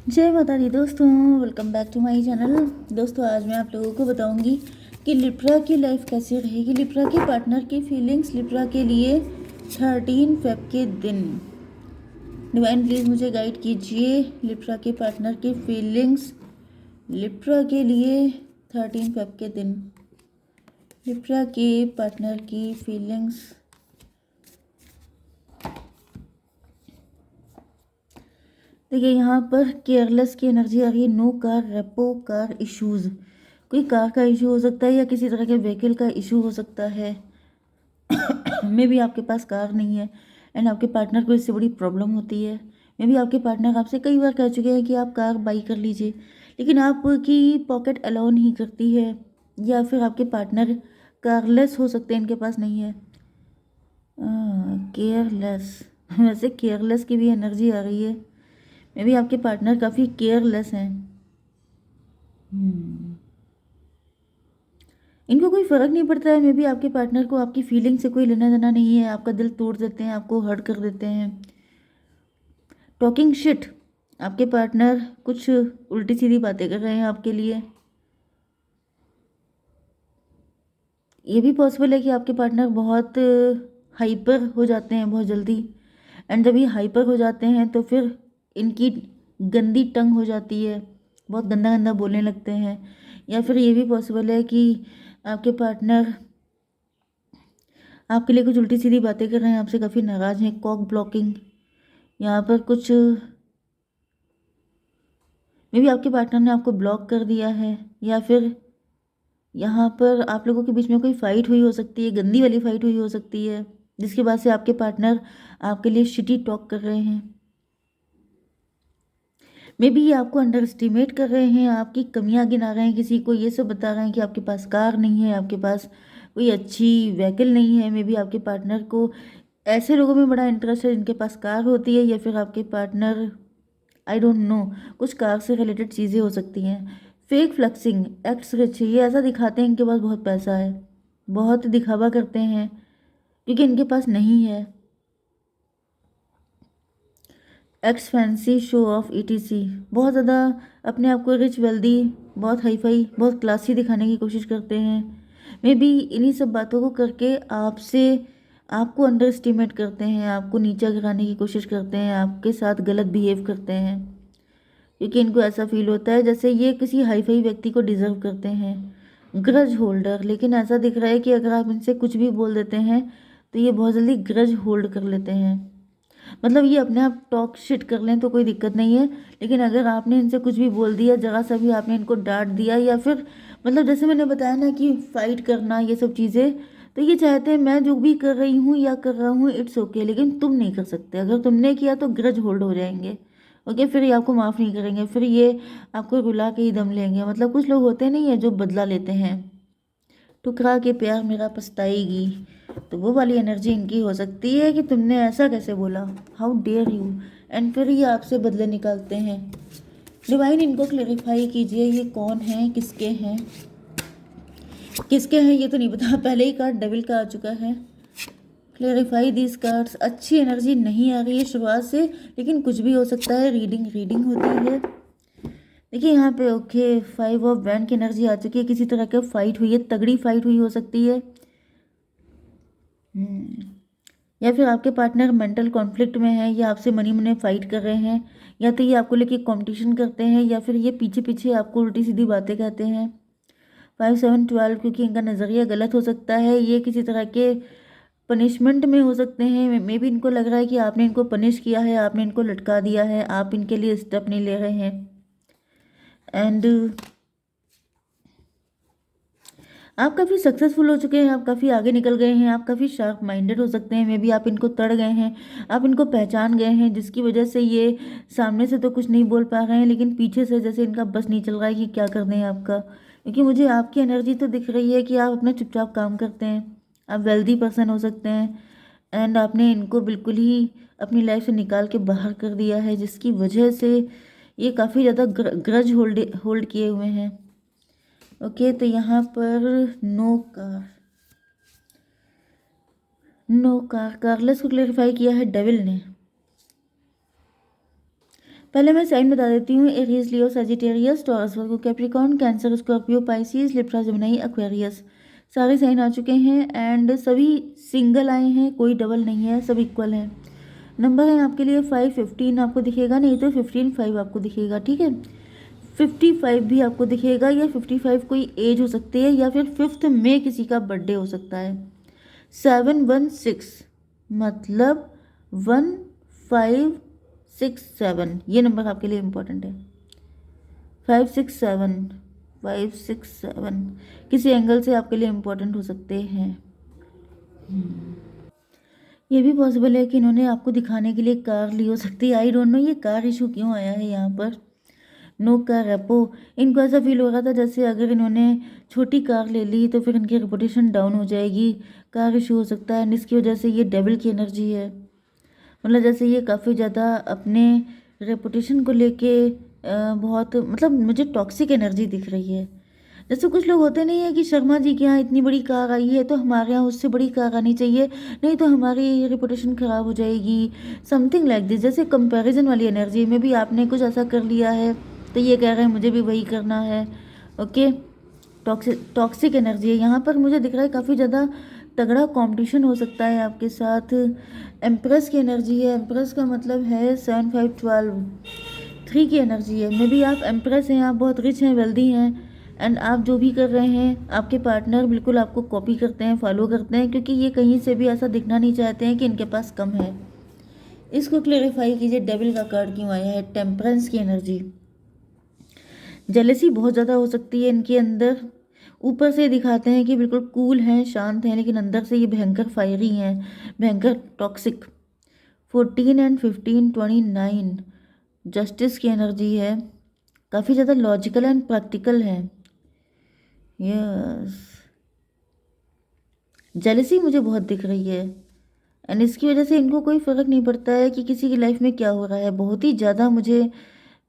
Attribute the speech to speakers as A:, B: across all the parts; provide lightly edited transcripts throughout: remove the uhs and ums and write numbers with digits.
A: जय माता दी दोस्तों, welcome back to my channel. दोस्तों आज मैं आप लोगों को बताऊंगी कि लिब्रा की लाइफ कैसी रहेगी, लिब्रा के पार्टनर की फीलिंग्स लिब्रा के लिए 13 फेब के दिन। डिवाइन प्लीज़ मुझे गाइड कीजिए लिब्रा के पार्टनर की फीलिंग्स लिब्रा के लिए 13 फेब के दिन। लिब्रा के पार्टनर की फीलिंग्स। देखिए यहाँ पर केयरलेस की एनर्जी आ रही है। No car, repo car issues. कोई कार का इशू हो सकता है या किसी तरह के व्हीकल का इशू हो सकता है। मे भी आपके पास कार नहीं है एंड आपके पार्टनर को इससे बड़ी प्रॉब्लम होती है। मे भी आपके पार्टनर आपसे कई बार कह चुके हैं कि आप कार बाई कर लीजिए, लेकिन आपकी पॉकेट अलाउ नहीं करती है, या फिर आपके पार्टनर कारलेस हो सकते हैं, इनके पास नहीं है। केयरलेस वैसे केयरलेस की भी एनर्जी आ रही है। मे भी आपके पार्टनर काफ़ी केयरलेस हैं। इनको कोई फ़र्क नहीं पड़ता है। मे भी आपके पार्टनर को आपकी फीलिंग से कोई लेना देना नहीं है। आपका दिल तोड़ देते हैं, आपको हर्ट कर देते हैं। टॉकिंग शिट, आपके पार्टनर कुछ उल्टी सीधी बातें कर रहे हैं आपके लिए। ये भी पॉसिबल है कि आपके पार्टनर बहुत हाइपर हो जाते हैं बहुत जल्दी, एंड जब ये हाइपर हो जाते हैं तो फिर इनकी गंदी टंग हो जाती है, बहुत गंदा गंदा बोलने लगते हैं। या फिर ये भी पॉसिबल है कि आपके पार्टनर आपके लिए कुछ उल्टी सीधी बातें कर रहे हैं, आपसे काफ़ी नाराज़ हैं। कॉक ब्लॉकिंग, यहाँ पर कुछ मे भी आपके पार्टनर ने आपको ब्लॉक कर दिया है, या फिर यहाँ पर आप लोगों के बीच में कोई फाइट हुई हो सकती है, गंदी वाली फाइट हुई हो सकती है, जिसकी वजह से आपके पार्टनर आपके लिए शिटी टॉक कर रहे हैं। मे बी ये आपको अंडर एस्टिमेट कर रहे हैं, आपकी कमियां गिना रहे हैं, किसी को ये सब बता रहे हैं कि आपके पास कार नहीं है, आपके पास कोई अच्छी व्हीकल नहीं है। मे बी आपके पार्टनर को ऐसे लोगों में बड़ा इंटरेस्ट है जिनके पास कार होती है, या फिर आपके पार्टनर आई डोंट नो, कुछ कार से रिलेटेड चीज़ें हो सकती हैं। फेक फ्लेक्सिंग एक्ट्स रिच, ये ऐसा दिखाते हैं इनके पास बहुत पैसा है, बहुत दिखावा करते हैं क्योंकि इनके पास नहीं है। X fancy show off etc, बहुत ज़्यादा अपने आप को रिच वेल्दी, बहुत हाई फाई, बहुत क्लासी दिखाने की कोशिश करते हैं। मे बी इन्हीं सब बातों को करके आपसे आपको अंडर एस्टिमेट करते हैं, आपको नीचा गिराने की कोशिश करते हैं, आपके साथ गलत बिहेव करते हैं, क्योंकि इनको ऐसा फील होता है जैसे ये किसी हाई फाई व्यक्ति को डिजर्व करते हैं। ग्रज होल्डर, लेकिन ऐसा दिख रहा है कि अगर आप इनसे कुछ भी बोल देते हैं तो ये बहुत जल्दी ग्रज होल्ड कर लेते हैं। मतलब ये अपने आप टॉक शिट कर लें तो कोई दिक्कत नहीं है, लेकिन अगर आपने इनसे कुछ भी बोल दिया, जरा सा भी आपने इनको डांट दिया, या फिर मतलब जैसे मैंने बताया ना कि फाइट करना, ये सब चीज़ें, तो ये चाहते हैं मैं जो भी कर रही हूँ या कर रहा हूँ इट्स ओके, लेकिन तुम नहीं कर सकते। अगर तुमने किया तो ग्रज होल्ड हो जाएंगे। ओके, फिर ये आपको माफ़ नहीं करेंगे, फिर ये आपको रुला के ही दम लेंगे। मतलब कुछ लोग होते नहीं है जो बदला लेते हैं। ठुकरा के प्यार मेरा पछताएगी, तो वो वाली एनर्जी इनकी हो सकती है कि तुमने ऐसा कैसे बोला, हाउ डेयर यू, एंड फिर ये आपसे बदले निकालते हैं। डिवाइन इनको क्लेरिफाई कीजिए, ये कौन है, किसके हैं, किसके हैं ये तो नहीं पता। पहले ही कार्ड डेविल का आ चुका है। Clarify these cards. अच्छी एनर्जी नहीं आ रही है शुरुआत से, लेकिन कुछ भी हो सकता है। रीडिंग रीडिंग होती है। देखिए यहाँ पे ओके 5 ऑफ वैंड की एनर्जी आ चुकी है। किसी तरह का फाइट हुई है, तगड़ी फाइट हुई हो सकती है। या फिर आपके पार्टनर मेंटल कॉन्फ्लिक्ट में है, या आपसे मनी मनी फाइट कर रहे हैं, या तो ये आपको लेके कंपटीशन करते हैं, या फिर ये पीछे पीछे आपको उल्टी सीधी बातें कहते हैं। 5 7 12, क्योंकि इनका नज़रिया गलत हो सकता है। ये किसी तरह के पनिशमेंट में हो सकते हैं। मे भी इनको लग रहा है कि आपने इनको पनिश किया है, आपने इनको लटका दिया है, आप इनके लिए स्टेप नहीं ले रहे हैं। एंड आप काफ़ी सक्सेसफुल हो चुके हैं, आप काफ़ी आगे निकल गए हैं, आप काफ़ी शार्प माइंडेड हो सकते हैं। मे बी आप इनको तड़ गए हैं, आप इनको पहचान गए हैं, जिसकी वजह से ये सामने से तो कुछ नहीं बोल पा रहे हैं, लेकिन पीछे से जैसे इनका बस नहीं चल रहा है कि क्या कर दें आपका। क्योंकि मुझे आपकी एनर्जी तो दिख रही है कि आप अपना चुपचाप काम करते हैं, आप वेल्दी पर्सन हो सकते हैं, एंड आपने इनको बिल्कुल ही अपनी लाइफ से निकाल के बाहर कर दिया है, जिसकी वजह से ये काफ़ी ज़्यादा ग्रज होल्ड होल्ड किए हुए हैं। ओके, तो यहाँ पर नो कार, नो कार, कारलेस को क्लेरिफाई किया है डेविल ने। पहले मैं साइन बता देती हूँ, Aries, Leo, Sagittarius, Taurus, Virgo, Capricorn, Cancer, Scorpio, Pisces, Libra, Gemini, Aquarius, सारे साइन आ चुके हैं एंड सभी सिंगल आए हैं, कोई डबल नहीं है, सब इक्वल हैं। नंबर है आपके लिए 5, 15 आपको दिखेगा, नहीं तो 15, 5 आपको दिखेगा, ठीक है। 55 भी आपको दिखेगा, या 55 कोई एज हो सकती है, या फिर 5 में किसी का बर्थडे हो सकता है। 716 मतलब 1567, ये नंबर आपके लिए इम्पोर्टेंट है। 567, 567 किसी एंगल से आपके लिए इम्पोर्टेंट हो सकते हैं। ये भी पॉसिबल है कि इन्होंने आपको दिखाने के लिए कार ली हो सकती है, आई डोंट नो ये कार इशू क्यों आया है यहाँ पर। नो कार रेपो, इनको ऐसा फील हो रहा था जैसे अगर इन्होंने छोटी कार ले ली तो फिर इनकी रेपुटेशन डाउन हो जाएगी, कार इशू हो सकता है, जिसकी वजह से ये डेविल की एनर्जी है। मतलब जैसे ये काफ़ी ज़्यादा अपने रेपुटेशन को लेके बहुत, मतलब मुझे टॉक्सिक एनर्जी दिख रही है। जैसे कुछ लोग होते नहीं है कि शर्मा जी के यहाँ इतनी बड़ी कार आई है तो हमारे यहाँ उससे बड़ी कार आनी चाहिए, नहीं तो हमारी रेपुटेशन ख़राब हो जाएगी, समथिंग लाइक दिस। जैसे कंपैरिजन वाली एनर्जी में भी आपने कुछ ऐसा कर लिया है तो ये कह रहे हैं मुझे भी वही करना है। ओके, टॉक्सिक एनर्जी है यहाँ पर, मुझे दिख रहा है काफ़ी ज़्यादा तगड़ा कंपटीशन हो सकता है आपके साथ। एम्प्रेस की एनर्जी है, एम्प्रेस का मतलब है 7, 5, 12, 3 की एनर्जी है। मे बी आप एम्प्रेस हैं, आप बहुत रिच हैं, वेल्दी हैं, एंड आप जो भी कर रहे हैं आपके पार्टनर बिल्कुल आपको कॉपी करते हैं, फॉलो करते हैं, क्योंकि ये कहीं से भी ऐसा दिखना नहीं चाहते हैं कि इनके पास कम है। इसको क्लेरिफाई कीजिए, डेविल का कार्ड क्यों आया है। टेम्परेंस की एनर्जी, जेलेसी बहुत ज़्यादा हो सकती है इनके अंदर। ऊपर से दिखाते हैं कि बिल्कुल कूल हैं, शांत हैं, लेकिन अंदर से ये भयंकर फायरी हैं, भयंकर टॉक्सिक। 14 एंड 15, 29 जस्टिस की एनर्जी है, काफ़ी ज़्यादा लॉजिकल एंड प्रैक्टिकल है। यस, जेलेसी मुझे बहुत दिख रही है एंड इसकी वजह से इनको कोई फ़र्क नहीं पड़ता है कि किसी की लाइफ में क्या हो रहा है। बहुत ही ज़्यादा मुझे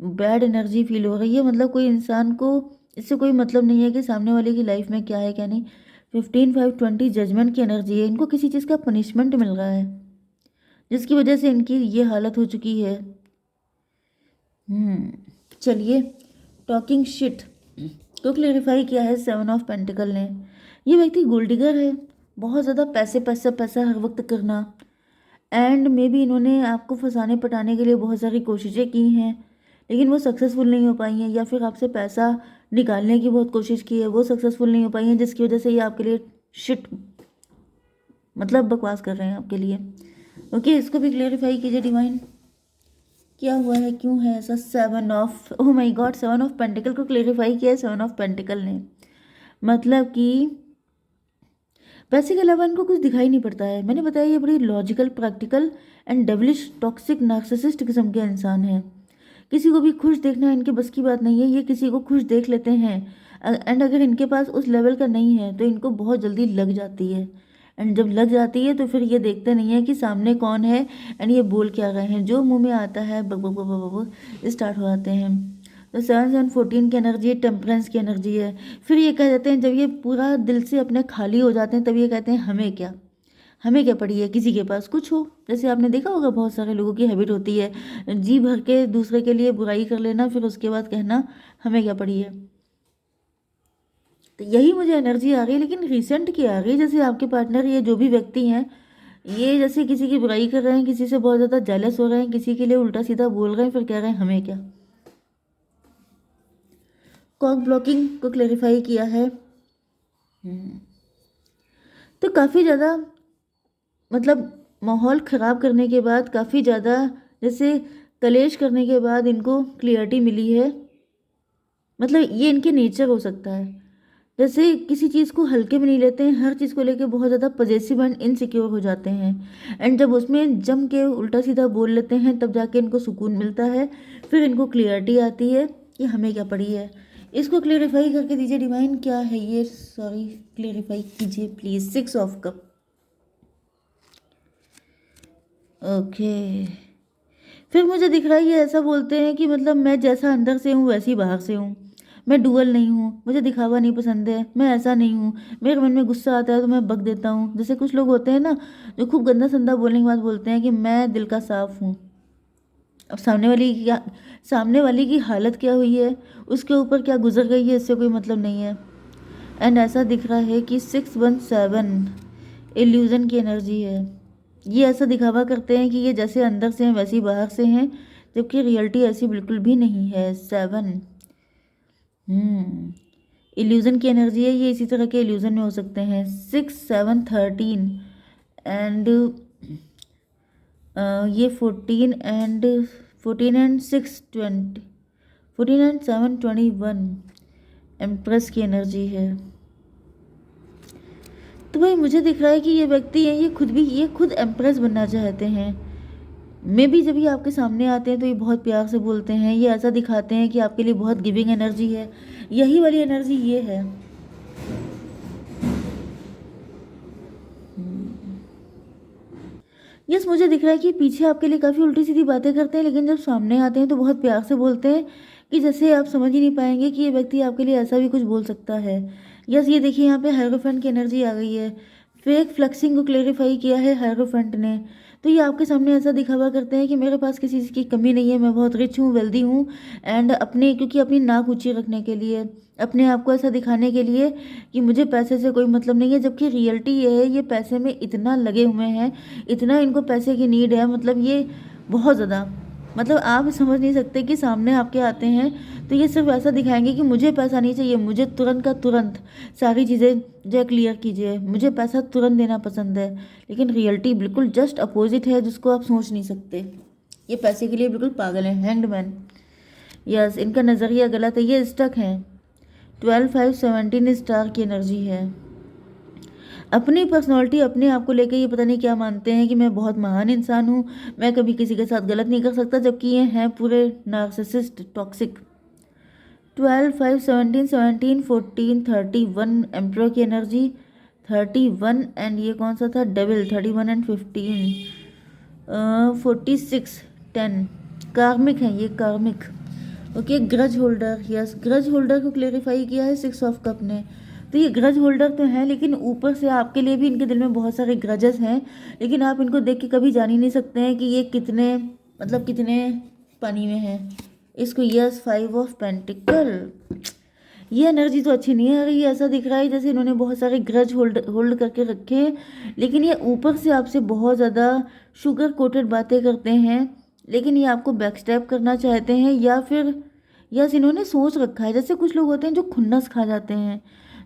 A: बैड एनर्जी फील हो रही है, मतलब कोई इंसान को इससे कोई मतलब नहीं है कि सामने वाले की लाइफ में क्या है क्या नहीं। 15, 5, 20 जजमेंट की एनर्जी है, इनको किसी चीज़ का पनिशमेंट मिल रहा है जिसकी वजह से इनकी ये हालत हो चुकी है। चलिए, टॉकिंग शिट को क्लेरिफाई किया है 7 ऑफ पेंटिकल ने। ये व्यक्ति गोल्ड डिगर है, बहुत ज़्यादा पैसे पैसा पैसा हर वक्त करना, एंड मे बी इन्होंने आपको फंसाने पटाने के लिए बहुत सारी कोशिशें की हैं लेकिन वो सक्सेसफुल नहीं हो पाई हैं, या फिर आपसे पैसा निकालने की बहुत कोशिश की है, वो सक्सेसफुल नहीं हो पाई हैं, जिसकी वजह से ये आपके लिए शिट मतलब बकवास कर रहे हैं आपके लिए। ओके, इसको भी क्लेरिफाई कीजिए डिवाइन, क्या हुआ है, क्यों है ऐसा। 7 of, oh my God, 7 of pentacle को क्लेरिफाई किया है 7 ऑफ पेंटिकल ने। मतलब कि पैसे के अलावा इनको कुछ दिखाई नहीं पड़ता है। मैंने बताया ये बड़ी logical, practical and devilish, toxic, narcissist किस्म के इंसान हैं। किसी को भी खुश देखना इनके बस की बात नहीं है, ये किसी को खुश देख लेते हैं एंड अगर इनके पास उस लेवल का नहीं है तो इनको बहुत जल्दी लग जाती है, एंड जब लग जाती है तो फिर ये देखते नहीं है कि सामने कौन है एंड ये बोल क्या रहे हैं, जो मुंह में आता है बक बक बक बक बक स्टार्ट हो जाते हैं। तो 7, 7, 14 की एनर्जी है, टेम्परेंस की एनर्जी है। फिर ये कह देते हैं, जब ये पूरा दिल से अपने खाली हो जाते हैं तब ये कहते हैं हमें क्या पड़ी है किसी के पास कुछ हो। जैसे आपने देखा होगा बहुत सारे लोगों की हैबिट होती है जी भर के दूसरे के लिए बुराई कर लेना, फिर उसके बाद कहना हमें क्या पड़ी है। तो यही मुझे एनर्जी आ रही है, लेकिन रिसेंट की आ रही है। जैसे आपके पार्टनर, ये जो भी व्यक्ति हैं, ये जैसे किसी की बुराई कर रहे हैं, किसी से बहुत ज़्यादा जेलस हो रहे हैं, किसी के लिए उल्टा सीधा बोल रहे हैं, फिर कह रहे हैं हमें क्या। कॉक ब्लॉकिंग को क्लेरिफाई किया है। तो काफ़ी ज़्यादा मतलब माहौल ख़राब करने के बाद, काफ़ी ज़्यादा जैसे कलेश करने के बाद इनको क्लियरिटी मिली है। मतलब ये इनके नेचर हो सकता है, जैसे किसी चीज़ को हल्के में नहीं लेते हैं, हर चीज़ को लेके बहुत ज़्यादा पजेसिव एंड इनसिक्योर हो जाते हैं, एंड जब उसमें जम के उल्टा सीधा बोल लेते हैं तब जाके इनको सुकून मिलता है, फिर इनको क्लियरिटी आती है कि हमें क्या पड़ी है। इसको क्लेरिफाई करके दीजिए डिवाइन, क्या है ये, सॉरी क्लेरिफाई कीजिए प्लीज़। 6 of cup, okay. फिर मुझे दिख रहा है ये ऐसा बोलते हैं कि मतलब मैं जैसा अंदर से हूँ वैसी बाहर से हूँ, मैं डुअल नहीं हूँ, मुझे दिखावा नहीं पसंद है, मैं ऐसा नहीं हूँ, मेरे मन में गुस्सा आता है तो मैं बक देता हूँ। जैसे कुछ लोग होते हैं ना जो खूब गंदा संदा बोलने के बाद बोलते हैं कि मैं दिल का साफ हूँ, अब सामने वाले की हालत क्या हुई है, उसके ऊपर क्या गुजर गई है, इससे कोई मतलब नहीं है। एंड ऐसा दिख रहा है कि 617 इल्यूज़न की एनर्जी है। ये ऐसा दिखावा करते हैं कि ये जैसे अंदर से हैं वैसे ही बाहर से हैं, जबकि रियलिटी ऐसी बिल्कुल भी नहीं है। 7 इल्यूज़न की एनर्जी है, ये इसी तरह के इल्यूज़न में हो सकते हैं। 6 7 13 एंड ये 14 एंड 7 21 एम्प्रेस की एनर्जी है। तो भाई मुझे दिख रहा है कि ये व्यक्ति है, ये खुद एम्प्रेस बनना चाहते हैं। मे बी जब ये आपके सामने आते हैं तो ये बहुत प्यार से बोलते हैं, ये ऐसा दिखाते हैं कि आपके लिए बहुत गिविंग एनर्जी है। यही वाली एनर्जी ये है। यस, मुझे दिख रहा है कि पीछे आपके लिए काफ़ी उल्टी सीधी बातें करते हैं, लेकिन जब सामने आते हैं तो बहुत प्यार से बोलते हैं कि जैसे आप समझ ही नहीं पाएंगे कि ये व्यक्ति आपके लिए ऐसा भी कुछ बोल सकता है। यस, ये देखिए यहाँ पे हायरोफेंट की एनर्जी आ गई है। फेक फ्लेक्सिंग को क्लेरिफाई किया है हायरोफेंट ने। तो ये आपके सामने ऐसा दिखावा करते हैं कि मेरे पास किसी चीज़ की कमी नहीं है, मैं बहुत रिच हूँ, वेल्दी हूँ। एंड क्योंकि अपनी नाक ऊंची रखने के लिए, अपने आप को ऐसा दिखाने के लिए कि मुझे पैसे से कोई मतलब नहीं है, जबकि रियलिटी ये है, ये पैसे में इतना लगे हुए हैं, इतना इनको पैसे की नीड है, मतलब ये बहुत ज़्यादा, मतलब आप समझ नहीं सकते कि सामने आपके आते हैं तो ये सिर्फ ऐसा दिखाएंगे कि मुझे पैसा नहीं चाहिए, मुझे तुरंत का तुरंत सारी चीज़ें जो क्लियर कीजिए, मुझे पैसा तुरंत देना पसंद है। लेकिन रियलिटी बिल्कुल जस्ट अपोजिट है, जिसको आप सोच नहीं सकते। ये पैसे के लिए बिल्कुल पागल हैं। हैंग्ड मैन, यस, इनका नज़रिया गलत है, ये स्टक हैं। 12 5 17 स्टार की एनर्जी है। अपनी पर्सनालिटी, अपने आप को लेकर ये पता नहीं क्या मानते हैं कि मैं बहुत महान इंसान हूँ, मैं कभी किसी के साथ गलत नहीं कर सकता, जबकि ये हैं पूरे नार्सिसिस्ट, टॉक्सिक। 12 5 17 17 14 31 एम्प्रो की एनर्जी। 31 एंड ये कौन सा था, डेविल। 31 एंड 15 46 10 कार्मिक है ये, कार्मिक। Okay, grudge holder, yes, grudge holder को क्लेरिफाई किया है 6 ऑफ कप ने। तो ये ग्रज होल्डर तो हैं, लेकिन ऊपर से आपके लिए भी इनके दिल में बहुत सारे ग्रजेस हैं, लेकिन आप इनको देख के कभी जान ही नहीं सकते हैं कि ये कितने, मतलब कितने पानी में हैं। इसको, यस, 5 ऑफ पेंटिकल। ये एनर्जी तो अच्छी नहीं आ रही है, ऐसा दिख रहा है जैसे इन्होंने बहुत सारे ग्रज होल्ड करके रखे हैं, लेकिन ये ऊपर से आपसे बहुत ज़्यादा शुगर कोटेड बातें करते हैं, लेकिन ये आपको बैकस्टैप करना चाहते हैं, या फिर यस, इन्होंने सोच रखा है, जैसे कुछ लोग होते हैं जो खुन्नस खा जाते हैं,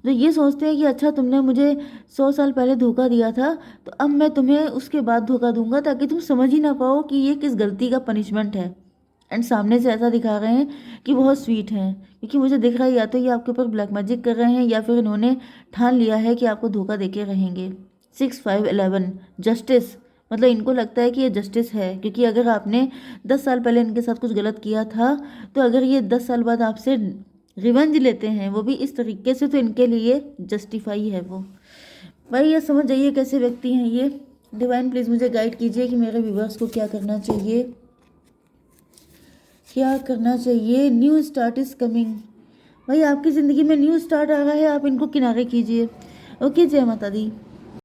A: जो ये सोचते हैं कि अच्छा तुमने मुझे 100 साल पहले धोखा दिया था, तो अब मैं तुम्हें उसके बाद धोखा दूंगा, ताकि तुम समझ ही ना पाओ कि ये किस गलती का पनिशमेंट है। एंड सामने से ऐसा दिखा रहे हैं कि बहुत स्वीट हैं, क्योंकि मुझे दिख रहा है या तो ये आपके ऊपर ब्लैक मैजिक कर रहे हैं, या फिर इन्होंने ठान लिया है कि आपको धोखा देके रहेंगे। 6 5 11 जस्टिस, मतलब इनको लगता है कि ये जस्टिस है, क्योंकि अगर आपने 10 साल पहले इनके साथ कुछ गलत किया था, तो अगर ये 10 साल बाद आपसे रिवेंज लेते हैं, वो भी इस तरीके से, तो इनके लिए जस्टिफाई है वो। भाई ये समझ जाइए कैसे व्यक्ति हैं ये। डिवाइन प्लीज़ मुझे गाइड कीजिए कि मेरे व्यूवर्स को क्या करना चाहिए, क्या करना चाहिए। New start is coming. भाई आपकी ज़िंदगी में न्यू स्टार्ट आ रहा है, आप इनको किनारे कीजिए। ओके, जय माता दी।